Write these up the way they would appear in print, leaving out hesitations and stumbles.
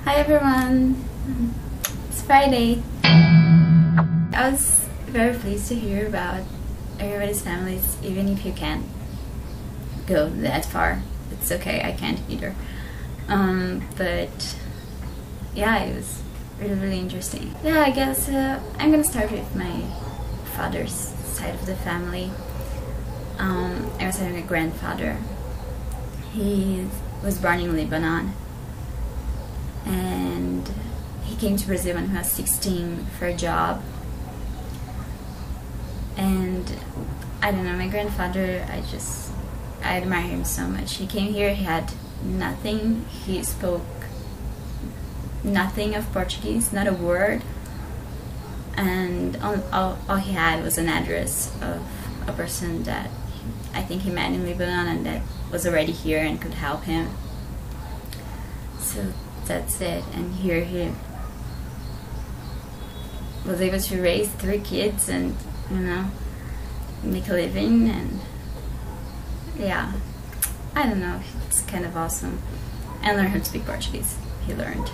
Hi everyone, it's Friday. I was very pleased to hear about everybody's families, even if you can't go that far. It's okay, I can't either. But yeah, it was really interesting. Yeah, I guess I'm gonna start with my father's side of the family. I was having a grandfather. He was born in Lebanon, and he came to Brazil when he was 16 for a job. And I don't know, my grandfather, I admire him so much. He came here, he had nothing, he spoke nothing of Portuguese, not a word, and all he had was an address of a person that I think he met in Lebanon and that was already here and could help him. So that's it. And here he was able to raise 3 kids and, you know, make a living. And yeah, I don't know, it's kind of awesome. And learn how to speak Portuguese. He learned.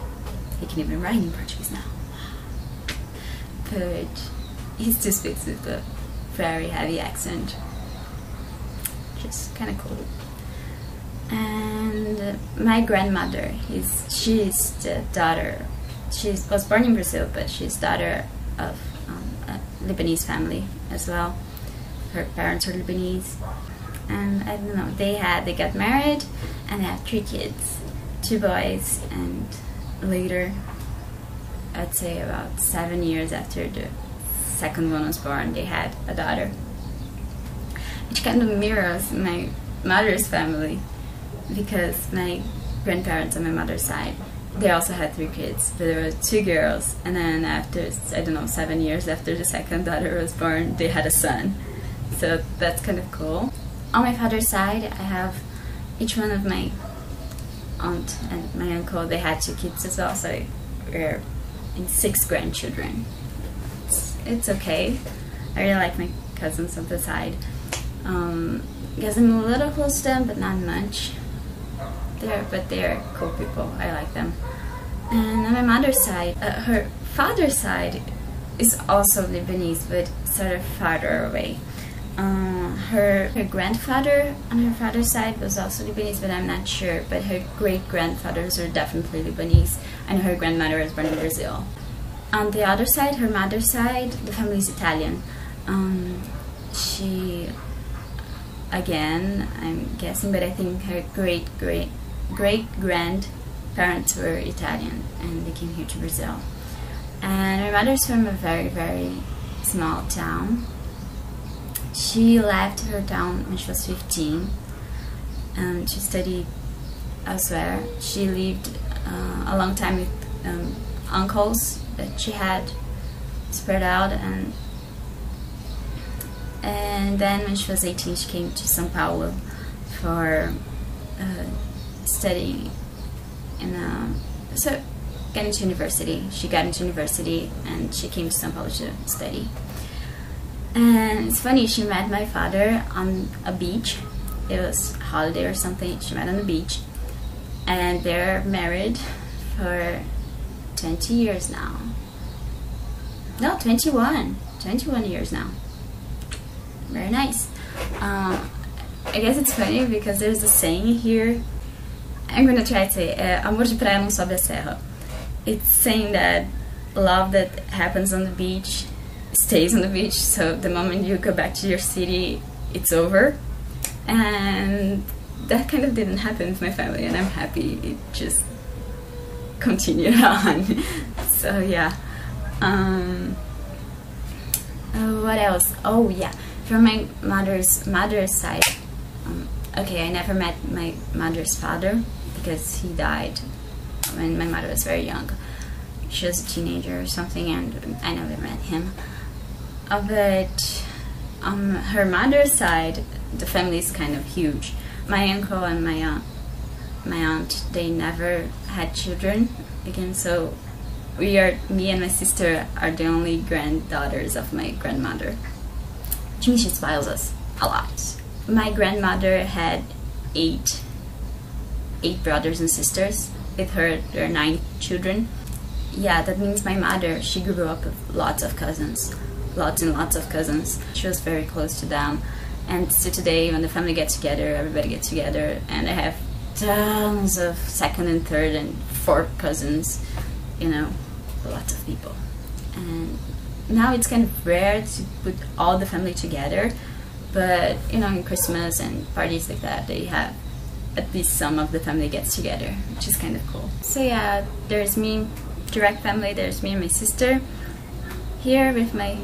He can even write in Portuguese now. But he still speaks with a very heavy accent. Just kind of cool. And my grandmother, she's the daughter. She was born in Brazil, but she's daughter of a Lebanese family as well. Her parents are Lebanese, and I don't know. They got married and they had 3 kids, 2 boys, and later, I'd say about 7 years after the second one was born, they had a daughter, which kind of mirrors my mother's family, because my grandparents on my mother's side, they also had 3 kids, but there were 2 girls, and then after, I don't know, 7 years after the second daughter was born, they had a son. So that's kind of cool. On my father's side, I have each one of my aunt and my uncle, they had 2 kids as well, so we're in 6 grandchildren. It's okay. I really like my cousins on the side. Guess I'm a little close to them, but not much. They're cool people. I like them. And on my mother's side, her father's side is also Lebanese, but sort of farther away. Her grandfather on her father's side was also Lebanese, but I'm not sure. But her great-grandfathers are definitely Lebanese, and her grandmother was born in Brazil. On the other side, her mother's side, the family is Italian. She, again, I'm guessing, but I think her great-grandparents were Italian, and they came here to Brazil. And her mother's from a very small town. She left her town when she was 15, and she studied elsewhere. She lived a long time with uncles that she had spread out, and then when she was 18, she came to São Paulo for studying so getting to university. She got into university and she came to São Paulo to study. And it's funny, she met my father on a beach. It was a holiday or something. She met on the beach, and they're married for 20 years now. No, 21 years now. Very nice. I guess it's funny because there's a saying here. I'm gonna try to say, amor de praia não sobe a serra. It's saying that love that happens on the beach stays on the beach, so the moment you go back to your city, it's over. And that kind of didn't happen with my family, and I'm happy it just continued on. So yeah. What else? Oh yeah, from my mother's side. Okay, I never met my mother's father because he died when my mother was very young. She was a teenager or something, and I never met him. But on her mother's side, the family is kind of huge. My uncle and my aunt, they never had children again, so me and my sister are the only granddaughters of my grandmother, which means she spoils us a lot. My grandmother had 8 brothers and sisters, with her, there are 9 children. Yeah, that means my mother, she grew up with lots of cousins, lots and lots of cousins. She was very close to them. And so today, when the family gets together, everybody gets together, and I have tons of second and third and fourth cousins, you know, lots of people. And now it's kind of rare to put all the family together, but you know, in Christmas and parties like that, they have at least some of the family gets together, which is kind of cool. So yeah, there's me, direct family, there's me and my sister here with my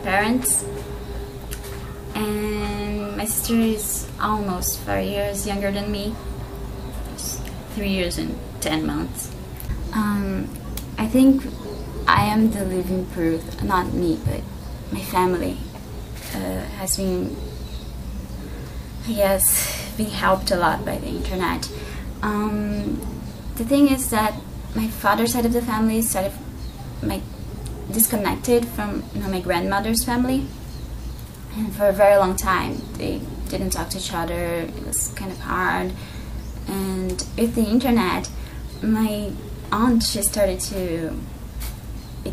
parents. And my sister is almost 4 years younger than me. It's 3 years and 10 months. I think I am the living proof, not me, but my family has been, I guess, being helped a lot by the internet. The thing is that my father's side of the family is sort of disconnected from, you know, my grandmother's family. And for a very long time, they didn't talk to each other. It was kind of hard. And with the internet, my aunt, she started to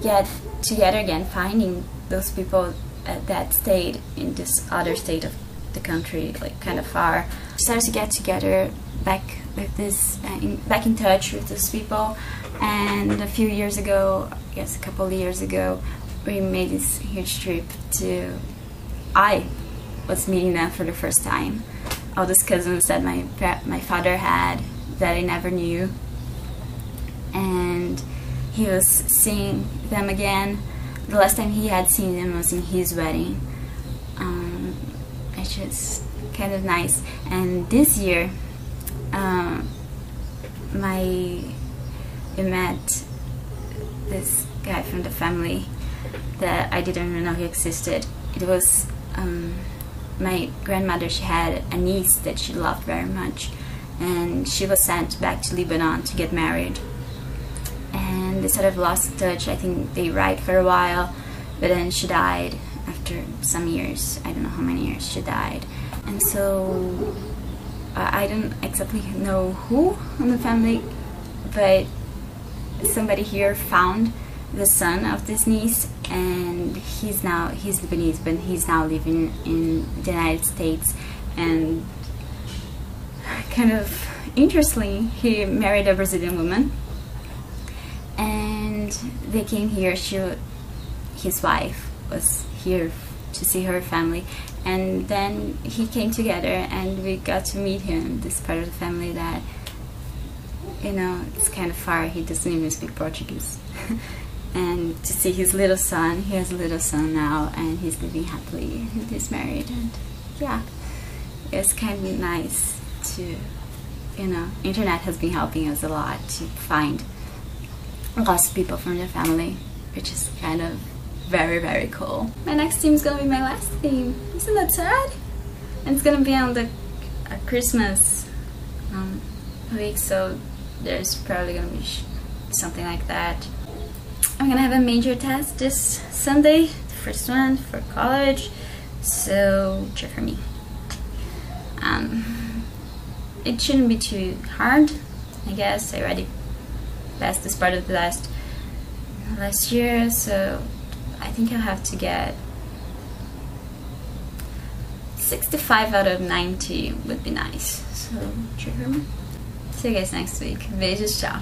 get together again, finding those people that stayed in this other state of the country, like kind of far. She started to get together back with this, back in touch with those people. And a few years ago, I guess a couple of years ago, we made this huge trip to. I was meeting them for the first time. All those cousins that my father had that I never knew, and he was seeing them again. The last time he had seen them was in his wedding, which is kind of nice. And this year, we met this guy from the family that I didn't even know he existed. It was my grandmother. She had a niece that she loved very much, and she was sent back to Lebanon to get married, and they sort of lost touch. I think they write for a while, but then she died after some years. I don't know how many years she died. And so I don't exactly know who in the family, but somebody here found the son of this niece, and he's Lebanese, but he's now living in the United States. And kind of interestingly, he married a Brazilian woman, and they came here. His wife was here to see her family, and then he came together, and we got to meet him, this part of the family that, you know, it's kind of far. He doesn't even speak Portuguese. And to see his little son, he has a little son now, and he's living happily, and he's married, and yeah, it's kind of nice to, you know, internet has been helping us a lot to find lots of people from the family, which is kind of very, very cool. My next theme is gonna be my last theme. Isn't that sad? And it's gonna be on the Christmas week, so there's probably gonna be something like that. I'm gonna have a major test this Sunday, the first one for college, so cheer for me. It shouldn't be too hard, I guess. I already passed this part of the last year, so I think I'll have to get 65 out of 90 would be nice. So cheer for me. See you guys next week. Beijos, tchau.